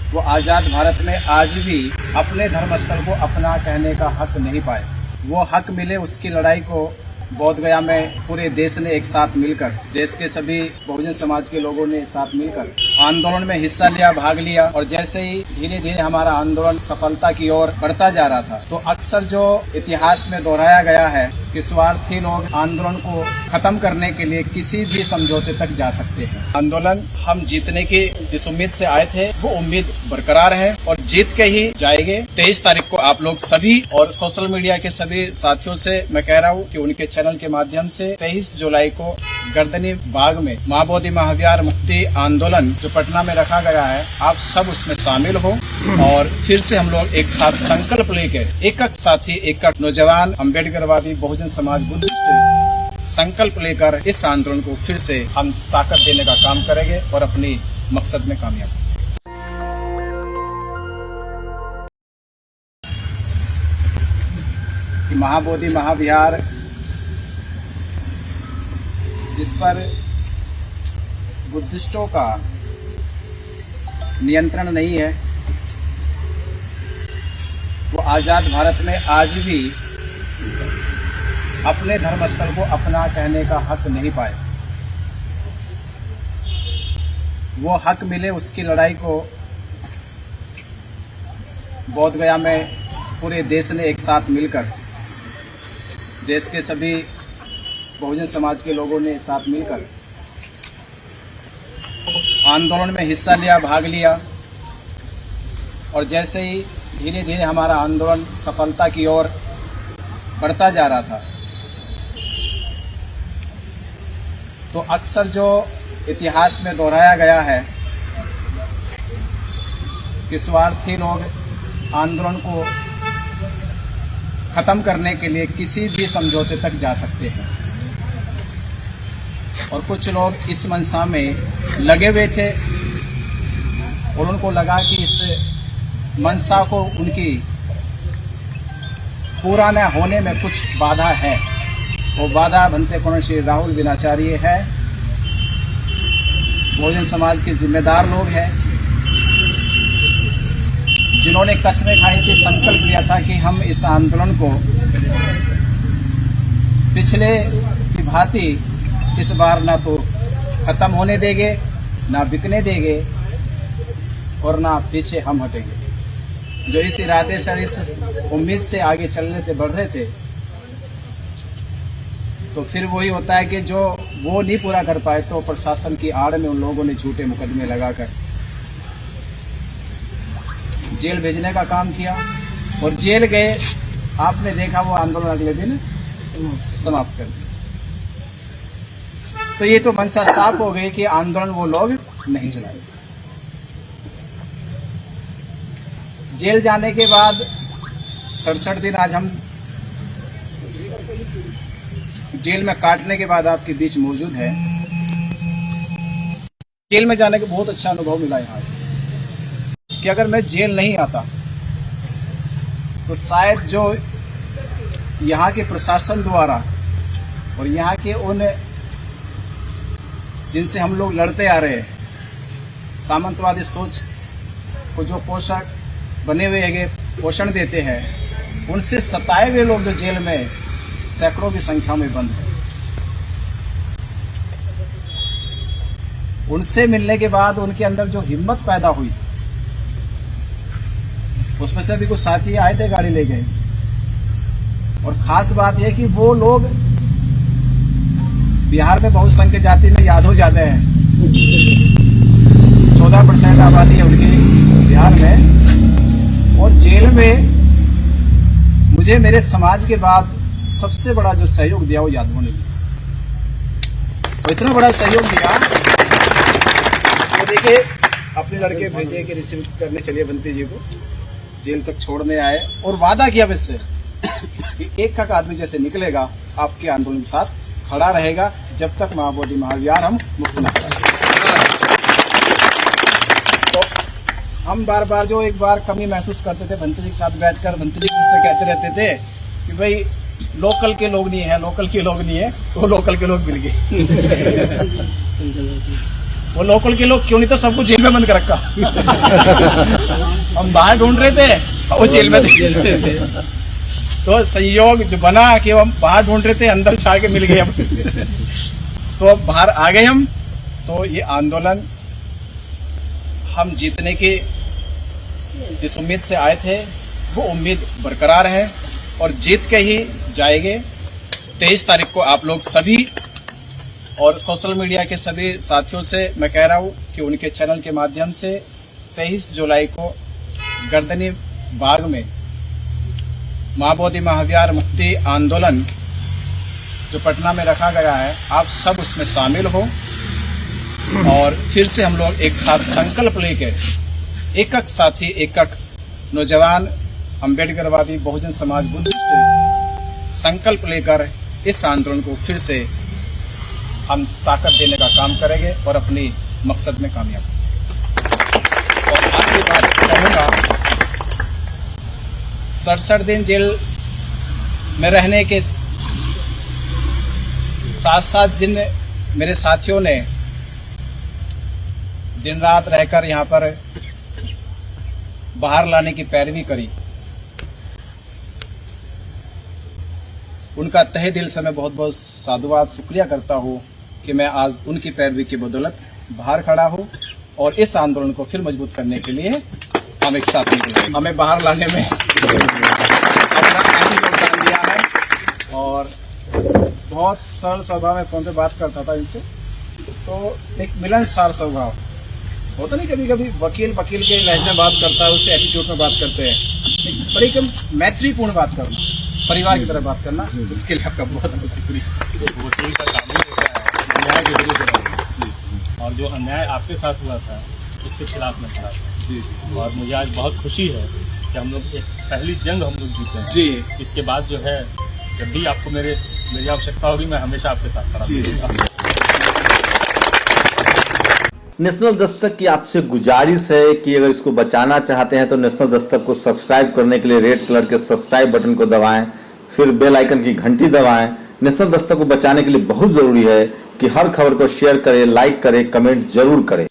वो आज़ाद भारत में आज भी अपने धर्मस्थल को अपना कहने का हक नहीं पाए। वो हक मिले उसकी लड़ाई को बोध गया में पूरे देश ने एक साथ मिलकर, देश के सभी बहुजन समाज के लोगों ने साथ मिलकर आंदोलन में हिस्सा लिया, भाग लिया। और जैसे ही धीरे धीरे हमारा आंदोलन सफलता की ओर बढ़ता जा रहा था, तो अक्सर जो इतिहास में दोहराया गया है कि स्वार्थी लोग आंदोलन को खत्म करने के लिए किसी भी समझौते तक जा सकते हैं। आंदोलन हम जीतने की जिस उम्मीद से आए थे, वो उम्मीद बरकरार है और जीत के ही जाएंगे। 23 तारीख को आप लोग सभी और सोशल मीडिया के सभी साथियों से मैं कह रहा हूँ कि उनके चैनल के माध्यम से 23 जुलाई को गर्दनी बाग में महाबोधि महाविहार मुक्ति आंदोलन जो पटना में रखा गया है, आप सब उसमें शामिल हो और फिर से हम लोग एक साथ संकल्प लेकर एक साथी एक नौजवान अम्बेडकरवादी बहुजन समाज बुद्धिस्ट संकल्प लेकर इस आंदोलन को फिर से हम ताकत देने का काम करेंगे और अपनी मकसद में कामयाब। महाबोधि महाविहार जिस पर बुद्धिस्टों का नियंत्रण नहीं है, वो आज़ाद भारत में आज भी अपने धर्मस्थल को अपना कहने का हक नहीं पाए। वो हक मिले उसकी लड़ाई को बोध गया में पूरे देश ने एक साथ मिलकर, देश के सभी बहुजन समाज के लोगों ने साथ मिलकर आंदोलन में हिस्सा लिया, भाग लिया। और जैसे ही धीरे धीरे हमारा आंदोलन सफलता की ओर बढ़ता जा रहा था, तो अक्सर जो इतिहास में दोहराया गया है कि स्वार्थी लोग आंदोलन को खत्म करने के लिए किसी भी समझौते तक जा सकते हैं। और कुछ लोग इस मंशा में लगे हुए थे और उनको लगा कि इस मंशा को उनकी पूरा न होने में कुछ बाधा है। वो बाधा बनते कौन श्री राहुल विनाचार्य है, बहुजन समाज के जिम्मेदार लोग हैं, जिन्होंने कस्में खाई थी, संकल्प लिया था कि हम इस आंदोलन को पिछले की भांति इस बार ना तो खत्म होने देंगे, ना बिकने देंगे और ना पीछे हम हटेंगे। जो इस इरादे से, इस उम्मीद से आगे चलने थे, बढ़ रहे थे, तो फिर वही होता है कि जो वो नहीं पूरा कर पाए तो प्रशासन की आड़ में उन लोगों ने झूठे मुकदमे लगाकर जेल भेजने का काम किया और जेल गए। आपने देखा वो आंदोलन अगले दिन समाप्त कर दिया। तो ये तो मंशा साफ हो गई कि आंदोलन वो लोग नहीं चलाए। जेल जाने के बाद 67 दिन आज हम जेल में काटने के बाद आपके बीच मौजूद है। जेल में जाने का बहुत अच्छा अनुभव मिला यहाँ कि अगर मैं जेल नहीं आता तो शायद जो यहाँ के प्रशासन द्वारा और यहाँ के उन जिनसे हम लोग लड़ते आ रहे हैं, सामंतवादी सोच को जो पोषक बने हुए हैं, पोषण देते हैं, उनसे सताए हुए लोग जो जेल में सैकड़ों की संख्या में बंद है, उनसे मिलने के बाद उनके अंदर जो हिम्मत पैदा हुई, उसमें से भी कुछ साथी आए थे, गाड़ी ले गए। और खास बात यह कि वो लोग बिहार में बहुसंख्यक जाति में यादव जाते हैं, 14% आबादी है उनकी बिहार में। और जेल में मुझे मेरे समाज के बाद सबसे बड़ा जो सहयोग दिया वो यादवों ने दिया। तो इतना बड़ा सहयोग दिया तो देखिए अपने लड़के भेजे कि रिसीव करने चलिए बंती जी को, जेल तक छोड़ने आए और वादा किया इससे एक आदमी जैसे निकलेगा आपके आंदोलन के साथ खड़ा रहेगा जब तक महाबोधि महाविहार हम मुक्त न कराएं। तो हम बार बार जो एक बार कमी महसूस करते थे, भंती जी के साथ बैठकर भंती जी मुझसे कहते रहते थे कि भाई लोकल के लोग नहीं है, लोकल के लोग नहीं है, तो लोकल के लोग मिल गए। वो लोकल के लोग क्यों नहीं तो सबको जेल में बंद कर रखा। हम बाहर ढूंढ रहे थे, वो जेल में थे। तो संयोग जो बना कि हम बाहर ढूंढ रहे थे, अंदर जाके मिल गए हम। तो अब बाहर आ गए हम। तो ये आंदोलन हम जीतने की जिस उम्मीद से आए थे वो उम्मीद बरकरार है और जीत के ही जाएंगे। 23 तारीख को आप लोग सभी और सोशल मीडिया के सभी साथियों से मैं कह रहा हूँ कि उनके चैनल के माध्यम से 23 जुलाई को गर्दनी बाग में महाबोधि महाविहार मुक्ति आंदोलन जो पटना में रखा गया है, आप सब उसमें शामिल हो और फिर से हम लोग एक साथ संकल्प लेकर एक साथी एक नौजवान अम्बेडकरवादी बहुजन समाज बुद्धिस्ट संकल्प लेकर इस आंदोलन को फिर से हम ताकत देने का काम करेंगे और अपनी मकसद में कामयाब होंगे। और आखिरी बात कहूँगा, 67 दिन जेल में रहने के साथ साथ जिन मेरे साथियों ने दिन रात रहकर यहाँ पर बाहर लाने की पैरवी करी, उनका तहे दिल से मैं बहुत बहुत साधुवाद शुक्रिया करता हूँ कि मैं आज उनकी पैरवी की बदौलत बाहर खड़ा हूँ और इस आंदोलन को फिर मजबूत करने के लिए हम एक साथ निकले। हमें बाहर लाने में अपना अहम योगदान दिया है और बहुत सरल स्वभाव में फोन पे बात करता था इनसे, तो एक मिलनसार स्वभाव होता नहीं, कभी कभी वकील के लहजे बात करता है, उससे एटीट्यूड में बात करते हैं, पर एक मैत्रीपूर्ण बात करना, परिवार की तरह बात करना, इसके लिए आपका बहुत बहुत शुक्रिया। वकील का काम ही होता है न्याय के विरुद्ध, और जो अन्याय आपके साथ हुआ था उसके खिलाफ में खड़ा था जी। और मुझे आज बहुत खुशी है कि हम लोग एक पहली जंग हम लोग जीते हैं जी। इसके बाद जो है जब भी आपको मेरी आवश्यकता होगी मैं हमेशा आपके साथ खड़ा रहूंगा। नेशनल दस्तक की आपसे गुजारिश है कि अगर इसको बचाना चाहते हैं तो नेशनल दस्तक को सब्सक्राइब करने के लिए रेड कलर के सब्सक्राइब बटन को दबाएं, फिर बेल आइकन की घंटी दबाएं। नेशनल दस्तक को बचाने के लिए बहुत जरूरी है कि हर खबर को शेयर करें, लाइक करें, कमेंट जरूर करें।